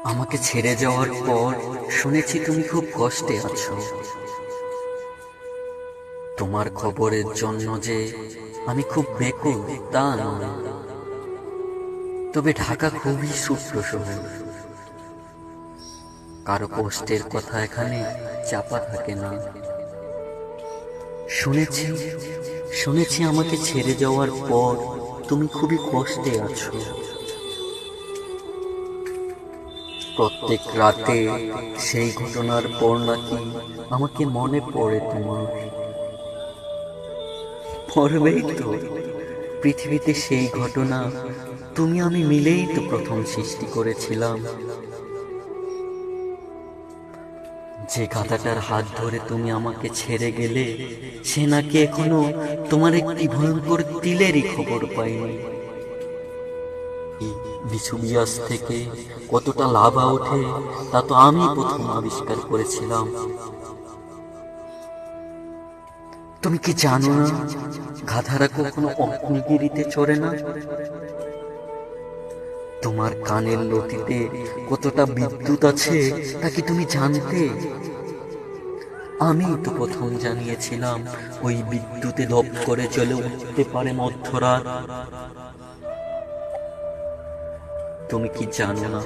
আমাকে ছেড়ে যাওয়ার পর শুনেছি তুমি খুব কষ্টে আছো। তোমার খবরের জন্য যে আমি খুব বেকুল তা নয়, তবে ঢাকা খুবই ছোট্ট শহর। কারো কষ্টের কথা এখানে চাপা থাকে না। শুনেছি শুনেছি আমাকে ছেড়ে যাওয়ার পর তুমি খুবই কষ্টে আছো। প্রত্যেক রাতে সেই ঘটনার পর নাকি আমাকে মনে পড়ে তোমার। পড়বেই তো, পৃথিবীতে সেই ঘটনা তুমি আমি মিলেই তো প্রথম সৃষ্টি করেছিলাম। যে গাধাটার হাত ধরে তুমি আমাকে ছেড়ে গেলে, সে নাকি এখনো তোমার একটি ভয়ঙ্কর তিলেরই খবর পাইনি। বিছুবিয়াস থেকে কতটা লাভা ওঠে তা তো আমি প্রথম আবিষ্কার করেছিলাম। তুমি কি জানো না, গাধারা কখনো অগ্নিগিরিতে চড়ে না? তোমার কানের লতিতে কতটা বিদ্যুৎ আছে তা কি তুমি জানতে? আমি তো প্রথম জানিয়েছিলাম ওই বিদ্যুতে ধপ করে চলে উঠতে পারে মধ্যরাত। তুমি কি জানো না,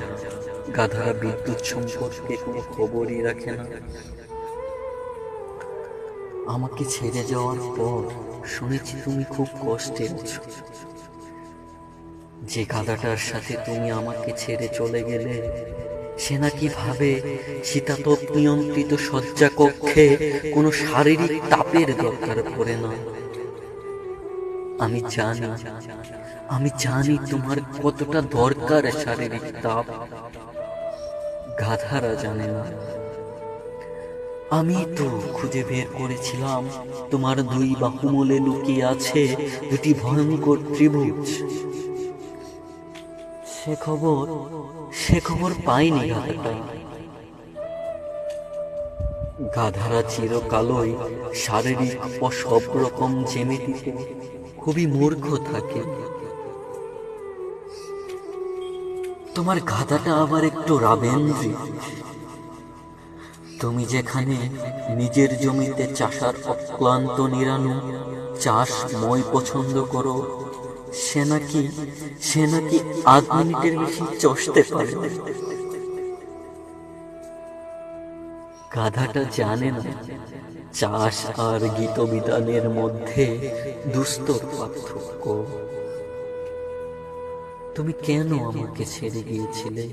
গাধারা বিদ্যুৎ সম্পর্কে কোনো খবরই রাখে না। আমাকে ছেড়ে যাওয়ার পর শুনেছি তুমি খুব কষ্টে আছো। যে গাধাটার সাথে তুমি আমাকে ছেড়ে চলে গেলে, সে নাকি ভাবে শীতাতপ নিয়ন্ত্রিত শয্যা কক্ষে কোনো শারীরিক তাপের দরকার পড়ে না। আমি জানি তোমার কতটা দরকার শারীরিক তাপ। গাধারা জানে না। আমি তো খুঁজে বের করেছিলাম তোমার দুই বাহুমূলে লুকিয়ে আছে দুটি ভয়ঙ্কর ত্রিভুজ। সে খবর পাইনি গাধাটা। গাধারা চিরকালই শারীরিক ও সব রকম জ্যামিতিতে খুবই মূর্খ থাকে। তোমার গাধাটা আবার একটু রাবেন্দ্রী। তুমি যেখানে নিজের জমিতে চাষার অক্লান্ত নিরানু চাষ মই পছন্দ করো, সে নাকি আধ মিনিটের বেশি চষতে পারে। গাধাটা জানে না চাষ আর গীতবিতানের মধ্যে দুস্তর পার্থক্য। তুমি কেন আমাকে ছেড়ে গিয়েছিলে?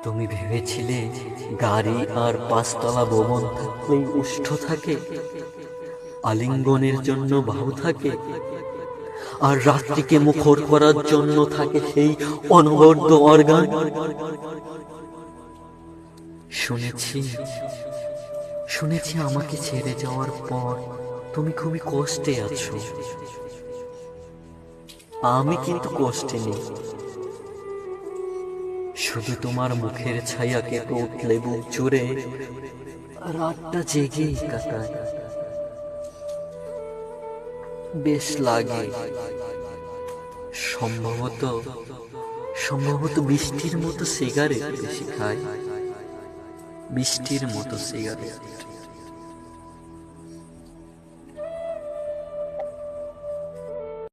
তুমি ভেবেছিলে গাড়ি আর পাঁচতলা ভবন থাকলেই উষ্ঠ থাকে, আলিঙ্গনের জন্য বাহু থাকে, আর রাত্রিকে মুখর করার জন্য থাকে সেই অনবদ্য অর্গান। শুনেছি আমাকে ছেড়ে যাওয়ার পর তুমি খুবই কষ্টে আছো। আমি কিন্তু কষ্টে নেই। শুধু তোমার মুখের ছায়া কেঁপে উঠলে বুক জুড়ে রাতটা জেগেই কাটায়। বেশ লাগে। সম্ভবত বৃষ্টির মতো সিগারেট বেশি খায়। বৃষ্টির মতো সিগারেট।